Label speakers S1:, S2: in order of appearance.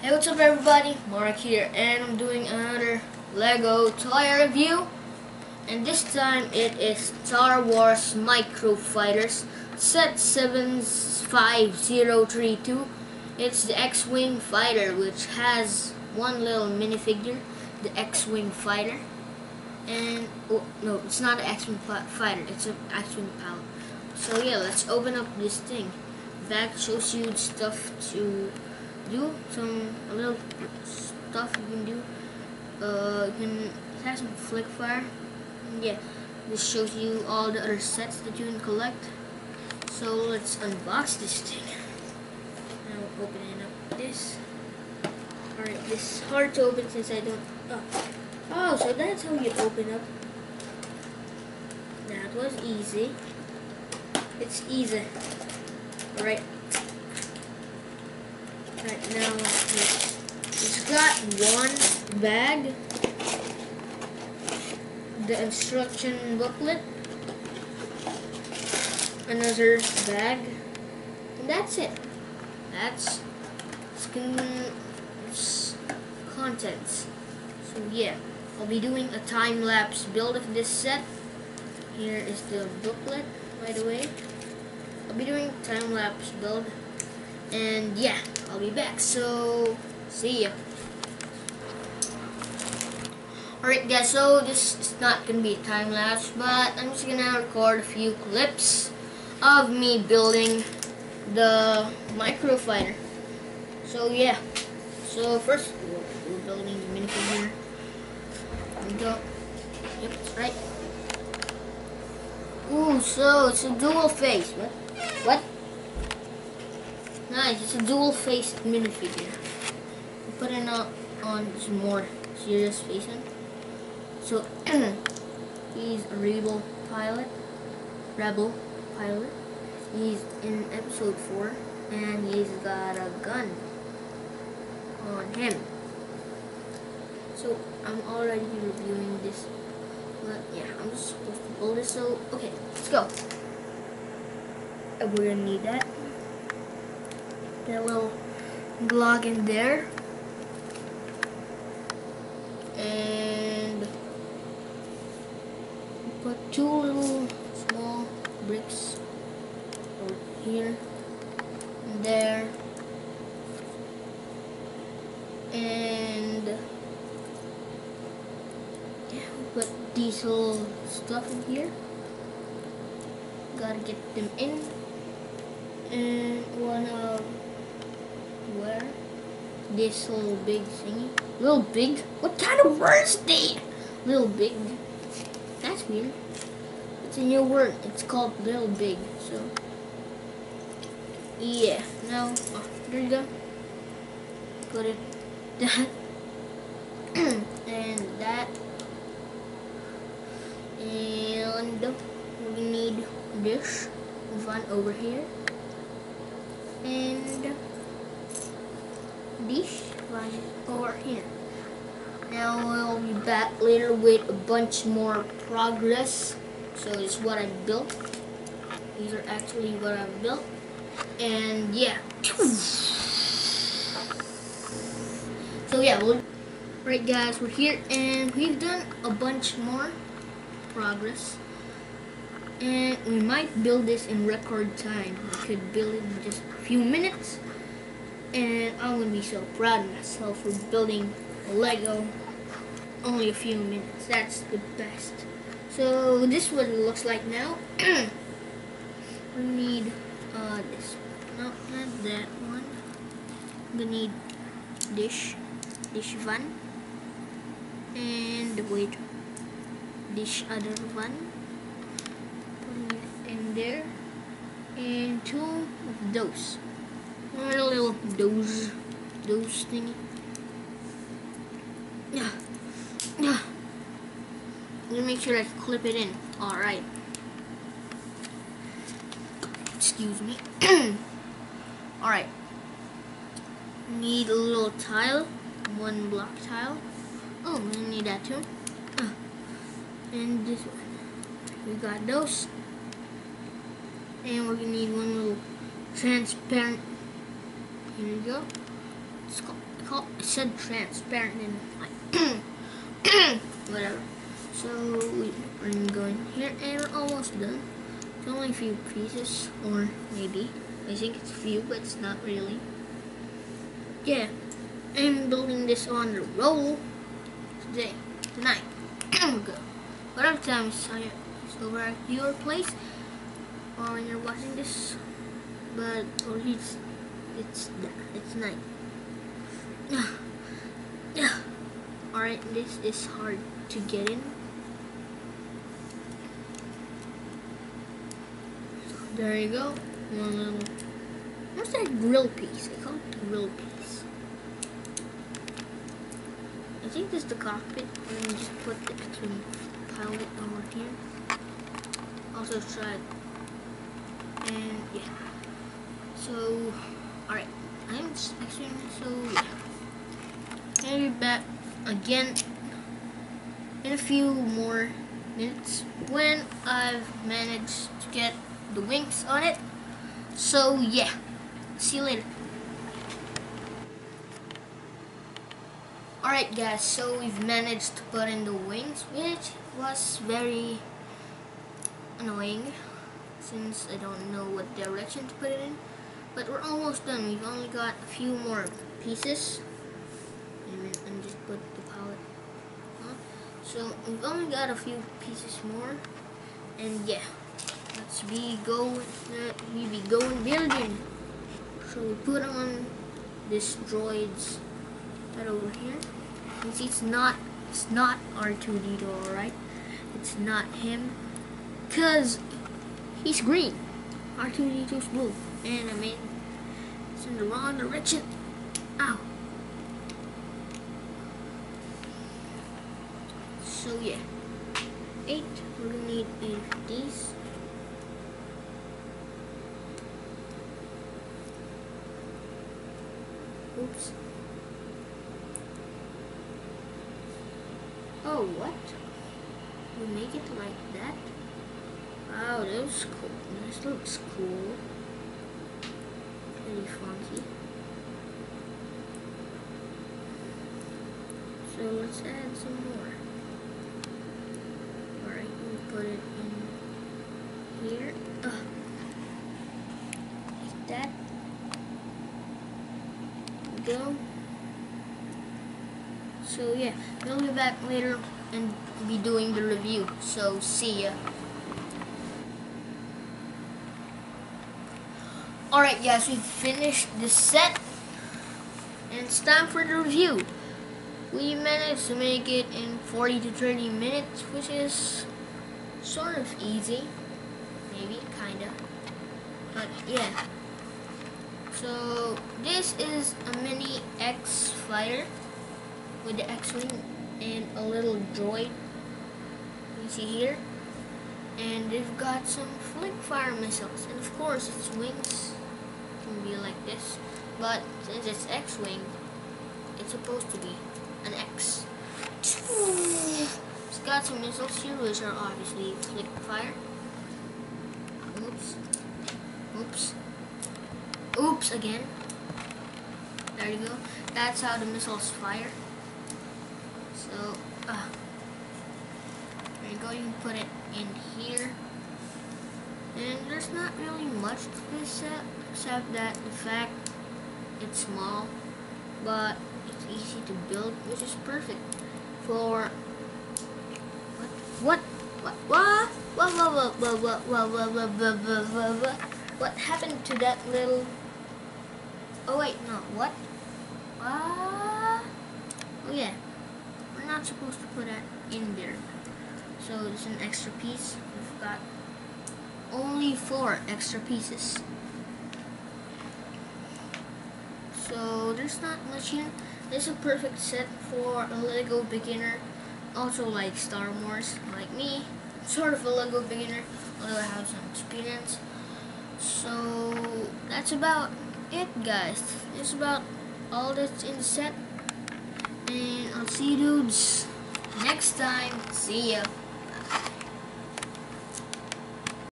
S1: Hey, what's up everybody? Marc here, and I'm doing another Lego toy review. And this time it is Star Wars MicroFighters Set 75032. It's the X-Wing fighter, which has one little minifigure, the X-Wing fighter. And, oh, no, it's not an X-Wing fighter, it's an X-Wing pilot. So yeah, let's open up this thing. That shows you stuff to do, a little stuff you can do. It has some flick fire. Yeah, this shows you all the other sets that you can collect. So let's unbox this thing. Now opening up this. Alright, this is hard to open since I don't. Oh, so that's how you open up. That was easy. It's easy. Alright. Right now, it's got one bag, the instruction booklet, another bag, and that's it. That's its contents. So yeah, I'll be doing a time-lapse build of this set. Here is the booklet, by the way. I'll be doing time-lapse build. And yeah, I'll be back, so see ya. Alright guys, so this is not gonna be a time lapse, but I'm just gonna record a few clips of me building the microfighter. So yeah, so first we're building the minifigure. There we go. Yep, that's right. Ooh, so it's a dual face. What? Nice, it's a dual-faced minifigure. Put it on some more serious facing. So he's a rebel pilot. He's in episode 4, and he's got a gun on him. So I'm already reviewing this, but yeah, I'm just supposed to build this. So okay, let's go. And we're gonna need that. Get a little glog in there, and put two little small bricks over here and there, and yeah, put these little stuff in here. Gotta get them in, and wanna wear this little big thingy. Little big? What kind of word is that? Little big. That's weird. It's a new word. It's called little big. So yeah. Now there you go. Put it that and that. And we need this one over here. And this one over here. Now we'll be back later with a bunch more progress. So this is what I built. These are actually what I built. And yeah. So yeah, right guys, we're here and we've done a bunch more progress. And we might build this in record time. We could build it in just a few minutes. And I'm gonna be so proud of myself for building a Lego only a few minutes. That's the best. So this is what it looks like now. We need this. No, not that one. We need this one, and wait, this other one. Putting it in there, and two of those. A little those thingy. Yeah. Let me make sure I clip it in. Alright. Excuse me. Alright. Need a little tile. One block tile. Oh, we need that too. And this one. We got those. And we're gonna need one little transparent. Here we go. It's I said transparent and whatever. So we're going here and we're almost done. It's only a few pieces, or maybe. I think it's a few, but it's not really. Yeah, I'm building this on the roll tonight. Go. Whatever time it's over at your place, or when you're watching this, but or it's night. Alright, this is hard to get in. So there you go. One little, what's that grill piece? I call it grill piece. I think this is the cockpit. Let me just put the X-wing pilot over here. Also try it. And yeah. So, alright. I'm just X-wing, so yeah. I'll be back again in a few more minutes when I've managed to get the wings on it. So yeah, see you later. Alright guys, so we've managed to put in the wings, which was very annoying since I don't know what direction to put it in. But we're almost done. We've only got a few more pieces. And just put the palette on. So we've only got a few pieces more. And yeah, let's be going building. So we put on this droid's head over here. You see it's not R2-D2, alright? It's not him. Cause he's green. R2-D2's blue. And I mean it's in the wrong direction. Ow. So yeah, 8. We're gonna need 8 of these. Oops. Oh, what? You make it like that? Wow, that was cool. This looks cool. Pretty funky. So let's add some more. Alright, we'll put it in here. Like that. Go. So yeah, we'll be back later and be doing the review. So see ya. Alright guys, we finished the set and it's time for the review. We managed to make it in 40 to 30 minutes, which is sort of easy. Maybe, kinda. But yeah. So this is a mini X fighter with the X-wing and a little droid. You see here. And they've got some flick fire missiles. And of course its wings can be like this. But since it's X-wing, it's supposed to be an X. It's got some missiles here which are obviously flick fire. Oops. Oops. Oops again. There you go. That's how the missiles fire. So, there you go. You can put it in here. And there's not really much to this set except that the fact it's small, but it's easy to build, which is perfect for what happened to that little? Oh wait, no, what? Oh yeah, we're not supposed to put that in there. So it's an extra piece. We've got only 4 extra pieces. So there's not much here. This is a perfect set for a Lego beginner. Also like Star Wars, like me. Sort of a Lego beginner, although I have some experience. So that's about it, guys. That's about all that's in the set. And I'll see you dudes next time. See ya.